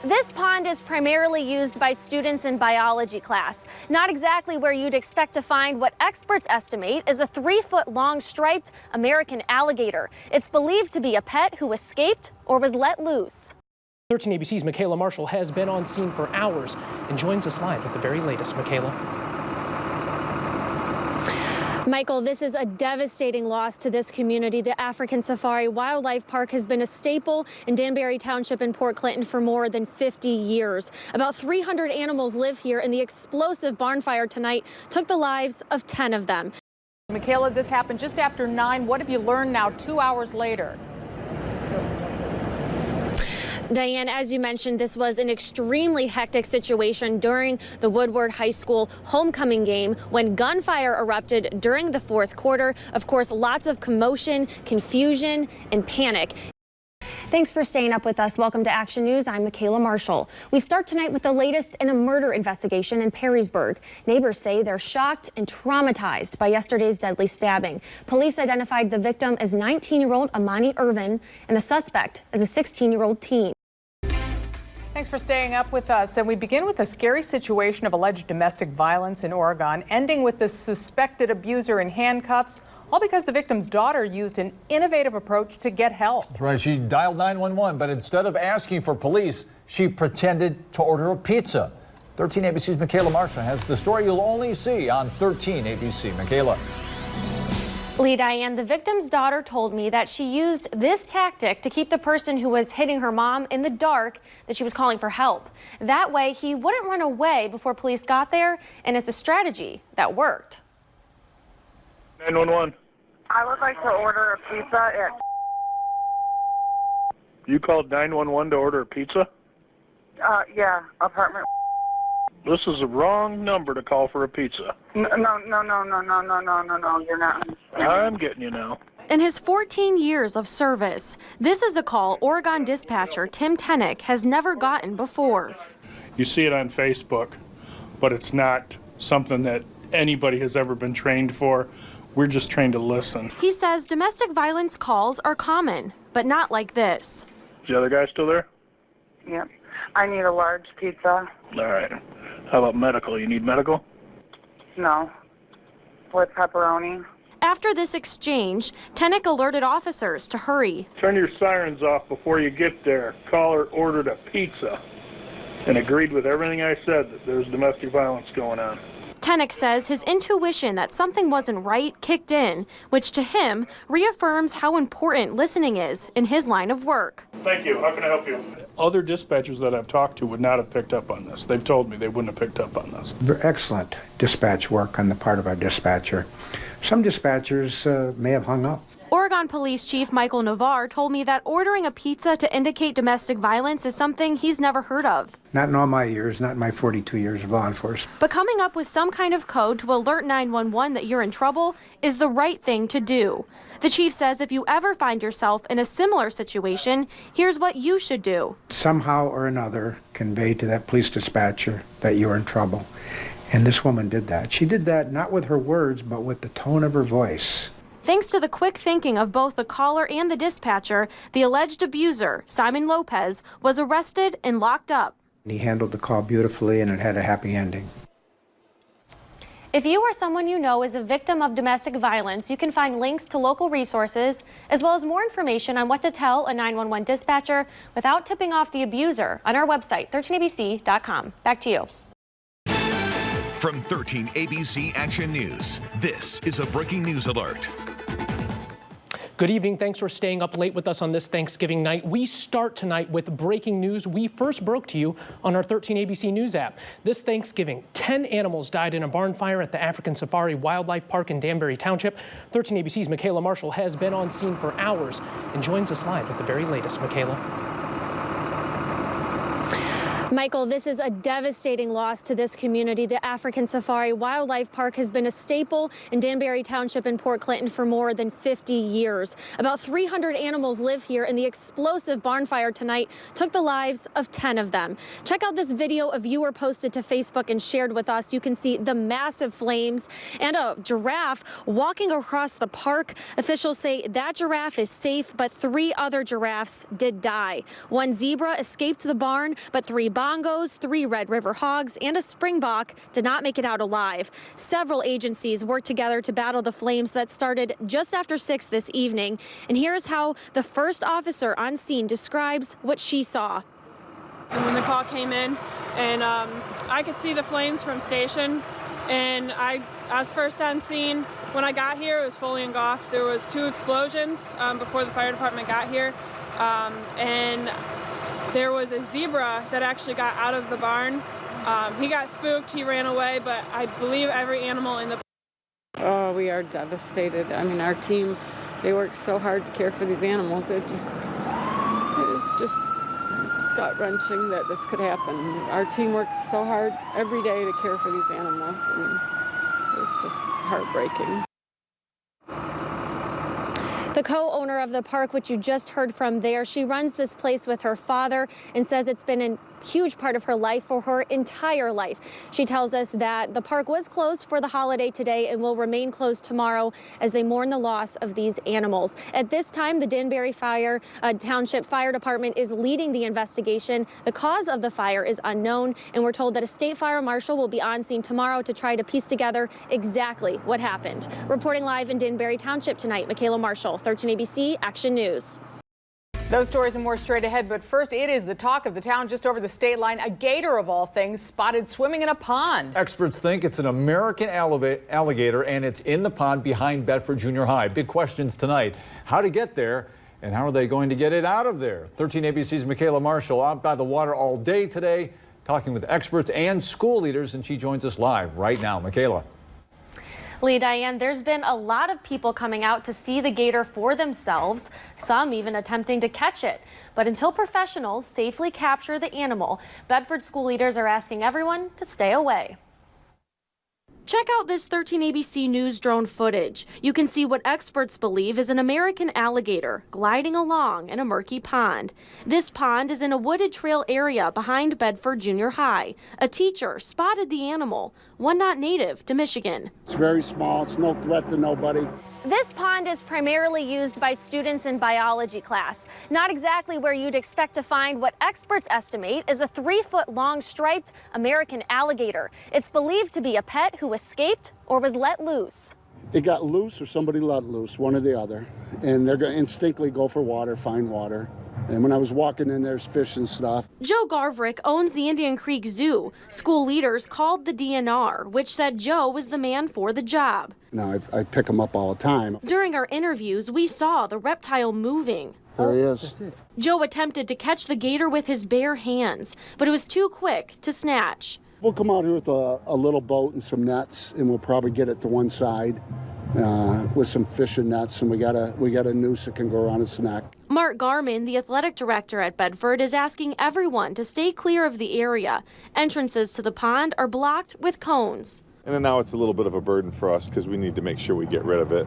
This pond is primarily used by students in biology class. Not exactly where you'd expect to find what experts estimate is a 3-foot-long striped American alligator. It's believed to be a pet who escaped or was let loose. 13 ABC's Micaela Marshall has been on scene for hours and joins us live with the very latest. Micaela. Michael, this is a devastating loss to this community. The African Safari Wildlife Park has been a staple in Danbury Township in Port Clinton for more than 50 years. About 300 animals live here, and the explosive barn fire tonight took the lives of 10 of them. Micaela, this happened just after 9. What have you learned now 2 hours later? Diane, as you mentioned, this was an extremely hectic situation during the Woodward High School homecoming game when gunfire erupted during the fourth quarter. Of course, lots of commotion, confusion, and panic. Thanks for staying up with us. Welcome to Action News. I'm Micaela Marshall. We start tonight with the latest in a murder investigation in Perrysburg. Neighbors say they're shocked and traumatized by yesterday's deadly stabbing. Police identified the victim as 19-year-old Amani Irvin and the suspect as a 16-year-old teen. Thanks for staying up with us. And we begin with a scary situation of alleged domestic violence in Oregon, ending with the suspected abuser in handcuffs, all because the victim's daughter used an innovative approach to get help. That's right. She dialed 911, but instead of asking for police, she pretended to order a pizza. 13 ABC's Micaela Marshall has the story you'll only see on 13 ABC. Micaela. Lee, Diane, the victim's daughter told me that she used this tactic to keep the person who was hitting her mom in the dark that she was calling for help. That way, he wouldn't run away before police got there, and it's a strategy that worked. 911. I would like to order a pizza at... You called 911 to order a pizza? Yeah, apartment... This is the wrong number to call for a pizza. No, you're not. I'm getting you now. In his 14 years of service, this is a call Oregon dispatcher Tim Tenick has never gotten before. You see it on Facebook, but it's not something that anybody has ever been trained for. We're just trained to listen. He says domestic violence calls are common, but not like this. Is the other guy still there? Yep. I need a large pizza. All right. How about medical? You need medical? No. With pepperoni. After this exchange, Tenick alerted officers to hurry. Turn your sirens off before you get there. Caller ordered a pizza and agreed with everything I said that there's domestic violence going on. Tenick says his intuition that something wasn't right kicked in, which to him reaffirms how important listening is in his line of work. Thank you. How can I help you? Other dispatchers that I've talked to would not have picked up on this. They've told me they wouldn't have picked up on this. Excellent dispatch work on the part of our dispatcher. Some dispatchers may have hung up. Oregon Police Chief Michael Navarre told me that ordering a pizza to indicate domestic violence is something he's never heard of. Not in all my years, not in my 42 years of law enforcement. But coming up with some kind of code to alert 911 that you're in trouble is the right thing to do. The chief says if you ever find yourself in a similar situation, here's what you should do. Somehow or another, convey to that police dispatcher that you're in trouble. And this woman did that. She did that not with her words, but with the tone of her voice. Thanks to the quick thinking of both the caller and the dispatcher, the alleged abuser, Simon Lopez, was arrested and locked up. He handled the call beautifully, and it had a happy ending. If you or someone you know is a victim of domestic violence, you can find links to local resources, as well as more information on what to tell a 911 dispatcher without tipping off the abuser on our website, 13abc.com. Back to you. From 13 ABC Action News, this is a breaking news alert. Good evening. Thanks for staying up late with us on this Thanksgiving night. We start tonight with breaking news we first broke to you on our 13 ABC News app. This Thanksgiving, 10 animals died in a barn fire at the African Safari Wildlife Park in Danbury Township. 13 ABC's Micaela Marshall has been on scene for hours and joins us live with the very latest. Micaela. Michael, this is a devastating loss to this community. The African Safari Wildlife Park has been a staple in Danbury Township in Port Clinton for more than 50 years. About 300 animals live here, and the explosive barn fire tonight took the lives of 10 of them. Check out this video a viewer posted to Facebook and shared with us. You can see the massive flames and a giraffe walking across the park. Officials say that giraffe is safe, but 3 other giraffes did die. 1 zebra escaped the barn, but 3 bongos, 3 Red River hogs, and a springbok did not make it out alive. Several agencies worked together to battle the flames that started just after 6 this evening. And here's how the first officer on scene describes what she saw. And when the call came in, and I could see the flames from station, and I was first on scene. When I got here, it was fully engulfed. There was 2 explosions before the fire department got here, and there was a zebra that actually got out of the barn. He got spooked, he ran away, but I believe every animal in the... Oh, we are devastated. I mean, our team, they work so hard to care for these animals. It is just gut-wrenching that this could happen. Our team works so hard every day to care for these animals, and it's just heartbreaking. The co-owner of the park, which you just heard from there, she runs this place with her father and says it's been a huge part of her life for her entire life. She tells us that the park was closed for the holiday today and will remain closed tomorrow as they mourn the loss of these animals. At this time, the Danbury Township Fire Department is leading the investigation. The cause of the fire is unknown, and we're told that a state fire marshal will be on scene tomorrow to try to piece together exactly what happened. Reporting live in Danbury Township tonight, Micaela Marshall, 13 ABC Action News. Those stories and more straight ahead, but first, it is the talk of the town just over the state line. A gator, of all things, spotted swimming in a pond. Experts think it's an American alligator, and it's in the pond behind Bedford Junior High. Big questions tonight. How to get there, and how are they going to get it out of there? 13 ABC's Micaela Marshall out by the water all day today, talking with experts and school leaders, and she joins us live right now. Micaela. Lee, Diane, there's been a lot of people coming out to see the gator for themselves, some even attempting to catch it. But until professionals safely capture the animal, Bedford school leaders are asking everyone to stay away. Check out this 13 ABC News drone footage. You can see what experts believe is an American alligator gliding along in a murky pond. This pond is in a wooded trail area behind Bedford Junior High. A teacher spotted the animal, one not native to Michigan. It's very small. It's no threat to nobody. This pond is primarily used by students in biology class. Not exactly where you'd expect to find what experts estimate is a 3-foot-long striped American alligator. It's believed to be a pet who escaped or was let loose. It got loose or somebody let loose, one or the other. And they're going to instinctively go for water, find water. And when I was walking in, there's fish and stuff. Joe Garvrick owns the Indian Creek Zoo. School leaders called the DNR, which said Joe was the man for the job. Now, I pick them up all the time. During our interviews, we saw the reptile moving. There he is. Joe attempted to catch the gator with his bare hands, but it was too quick to snatch. We'll come out here with a little boat and some nets, and we'll probably get it to one side with some fishing nets, and we got a noose that can go around its neck. Mark Garman, the athletic director at Bedford, is asking everyone to stay clear of the area. Entrances to the pond are blocked with cones. And then now it's a little bit of a burden for us because we need to make sure we get rid of it.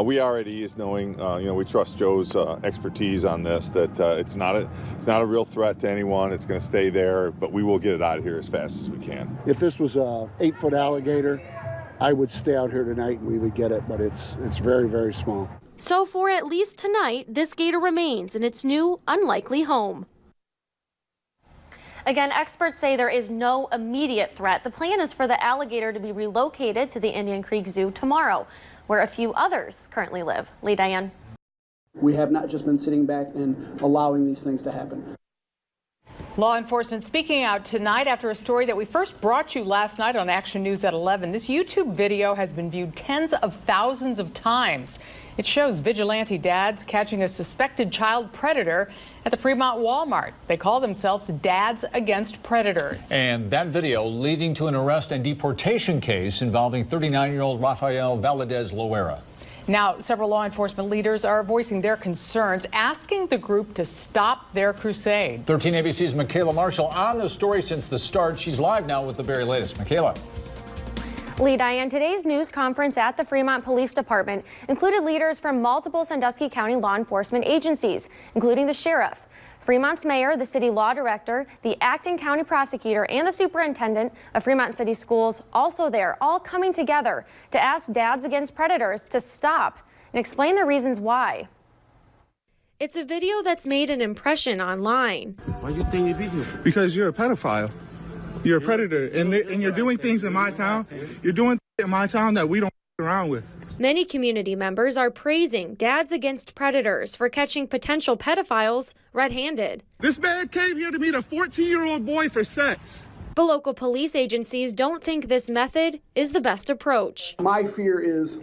We already is knowing, we trust Joe's expertise on this, that it's not a real threat to anyone. It's going to stay there, but we will get it out of here as fast as we can. If this was a 8-foot alligator, I would stay out here tonight and we would get it, but it's very, very small. So for at least tonight, this gator remains in its new, unlikely home. Again, experts say there is no immediate threat. The plan is for the alligator to be relocated to the Indian Creek Zoo tomorrow, where a few others currently live. Lee, Diane. We have not just been sitting back and allowing these things to happen. Law enforcement speaking out tonight after a story that we first brought you last night on Action News at 11. This YouTube video has been viewed tens of thousands of times. It shows vigilante dads catching a suspected child predator at the Fremont Walmart. They call themselves Dads Against Predators. And that video leading to an arrest and deportation case involving 39-year-old Rafael Valadez Loera. Now, several law enforcement leaders are voicing their concerns, asking the group to stop their crusade. 13 ABC's Micaela Marshall on the story since the start. She's live now with the very latest. Micaela. Lee, Diane, today's news conference at the Fremont Police Department included leaders from multiple Sandusky County law enforcement agencies, including the sheriff, Fremont's mayor, the city law director, the acting county prosecutor, and the superintendent of Fremont City Schools also there, all coming together to ask Dads Against Predators to stop and explain the reasons why. It's a video that's made an impression online. Why do you think you're video? Because you're a pedophile. You're a predator, and you're doing things in my town. You're doing in my town that we don't around with. Many community members are praising Dads Against Predators for catching potential pedophiles red-handed. This man came here to meet a 14-year-old boy for sex. But local police agencies don't think this method is the best approach. My fear is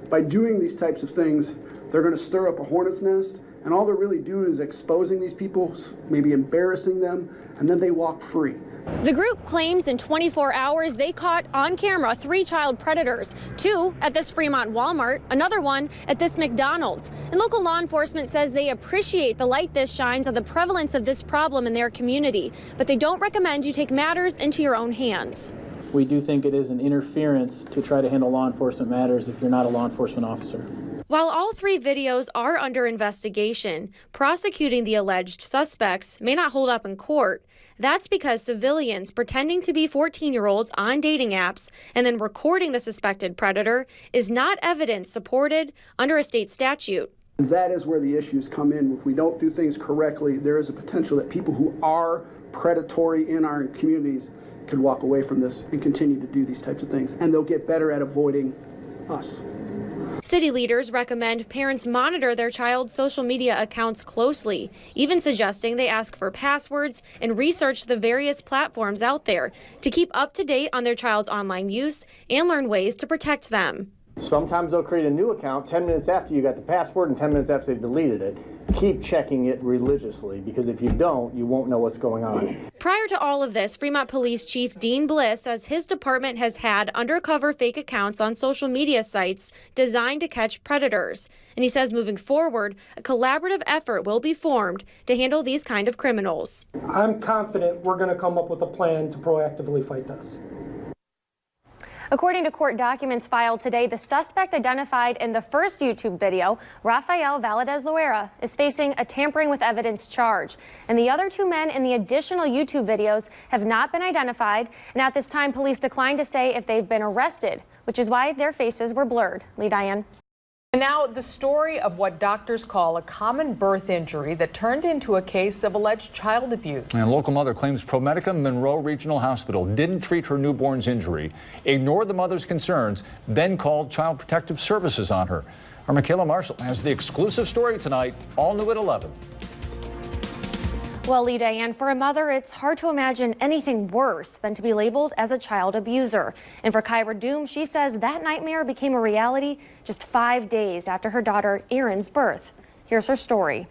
by doing these types of things, they're going to stir up a hornet's nest, and all they're really doing is exposing these people, maybe embarrassing them, and then they walk free. The group claims in 24 hours they caught on camera 3 child predators, 2 at this Fremont Walmart, another one at this McDonald's. And local law enforcement says they appreciate the light this shines on the prevalence of this problem in their community, but they don't recommend you take matters into your own hands. We do think it is an interference to try to handle law enforcement matters if you're not a law enforcement officer. While all 3 videos are under investigation, prosecuting the alleged suspects may not hold up in court. That's because civilians pretending to be 14-year-olds on dating apps and then recording the suspected predator is not evidence supported under a state statute. That is where the issues come in. If we don't do things correctly, there is a potential that people who are predatory in our communities could walk away from this and continue to do these types of things, and they'll get better at avoiding us. City leaders recommend parents monitor their child's social media accounts closely, even suggesting they ask for passwords and research the various platforms out there to keep up to date on their child's online use and learn ways to protect them. Sometimes they'll create a new account 10 minutes after you got the password and 10 minutes after they've deleted it. Keep checking it religiously, because if you don't, you won't know what's going on. Prior to all of this, Fremont Police Chief Dean Bliss says his department has had undercover fake accounts on social media sites designed to catch predators. And he says moving forward, a collaborative effort will be formed to handle these kind of criminals. I'm confident we're going to come up with a plan to proactively fight this. According to court documents filed today, the suspect identified in the first YouTube video, Rafael Valadez-Loera, is facing a tampering with evidence charge. And the other 2 men in the additional YouTube videos have not been identified. And at this time, police declined to say if they've been arrested, which is why their faces were blurred. Lee, Diane. And now the story of what doctors call a common birth injury that turned into a case of alleged child abuse. And a local mother claims ProMedica Monroe Regional Hospital didn't treat her newborn's injury, ignored the mother's concerns, then called Child Protective Services on her. Our Micaela Marshall has the exclusive story tonight, all new at 11. Well, Lee, Diane, for a mother, it's hard to imagine anything worse than to be labeled as a child abuser. And for Kyra Doom, she says that nightmare became a reality just 5 days after her daughter Erin's birth. Here's her story.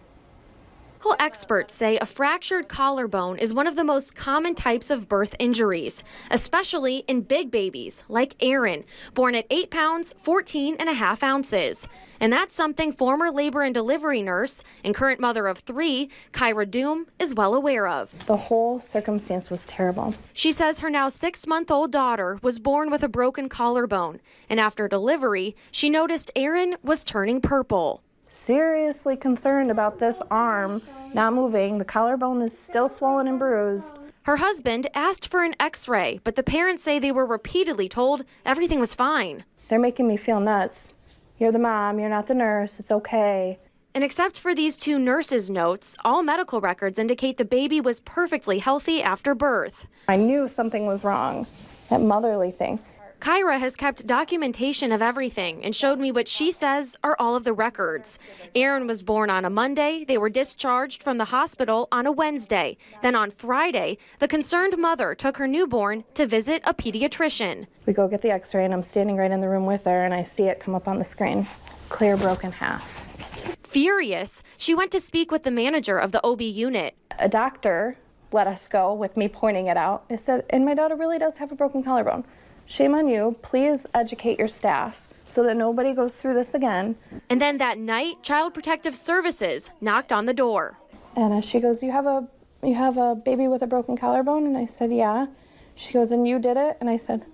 Medical experts say a fractured collarbone is one of the most common types of birth injuries, especially in big babies like Erin, born at 8 pounds, 14.5 ounces. And that's something former labor and delivery nurse and current mother of 3, Kyra Doom, is well aware of. The whole circumstance was terrible. She says her now 6-month-old daughter was born with a broken collarbone, and after delivery, she noticed Erin was turning purple. Seriously concerned about this arm not moving. The collarbone is still swollen and bruised. Her husband asked for an x-ray, but the parents say they were repeatedly told everything was fine. They're making me feel nuts. You're the mom, you're not the nurse, it's okay. And except for these 2 nurses' notes, all medical records indicate the baby was perfectly healthy after birth. I knew something was wrong, that motherly thing. Kyra has kept documentation of everything and showed me what she says are all of the records. Erin was born on a Monday. They were discharged from the hospital on a Wednesday. Then on Friday, the concerned mother took her newborn to visit a pediatrician. We go get the x-ray and I'm standing right in the room with her and I see it come up on the screen. Clear broken half. Furious, she went to speak with the manager of the OB unit. A doctor let us go with me pointing it out. I said, and my daughter really does have a broken collarbone. Shame on you. Please educate your staff so that nobody goes through this again. And then that night, Child Protective Services knocked on the door. And she goes, you have a baby with a broken collarbone? And I said, yeah. She goes, and you did it? And I said,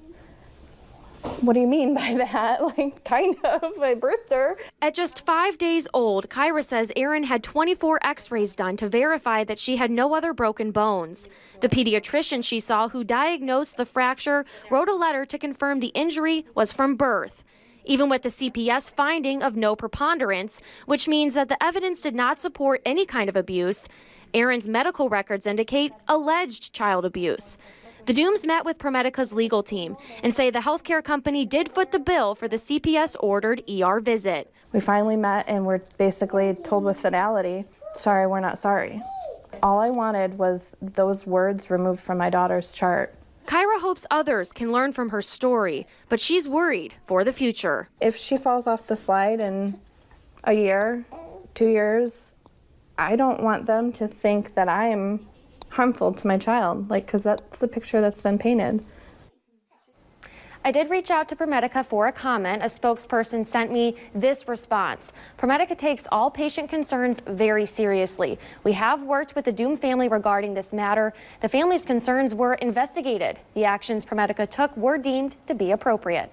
what do you mean by that? Like, kind of. I birthed her. At just 5 days old, Kyra says Erin had 24 x-rays done to verify that she had no other broken bones. The pediatrician she saw who diagnosed the fracture wrote a letter to confirm the injury was from birth, even with the CPS finding of no preponderance, which means that the evidence did not support any kind of abuse. Erin's medical records indicate alleged child abuse. The Dooms met with ProMedica's legal team and say the healthcare company did foot the bill for the CPS-ordered ER visit. We finally met and we're basically told with finality, sorry, we're not sorry. All I wanted was those words removed from my daughter's chart. Kyra hopes others can learn from her story, but she's worried for the future. If she falls off the slide in a year, 2 years, I don't want them to think that I'm harmful to my child, because that's the picture that's been painted. I did reach out to ProMedica for a comment. A spokesperson sent me this response. ProMedica takes all patient concerns very seriously. We have worked with the Doom family regarding this matter. The family's concerns were investigated. The actions ProMedica took were deemed to be appropriate.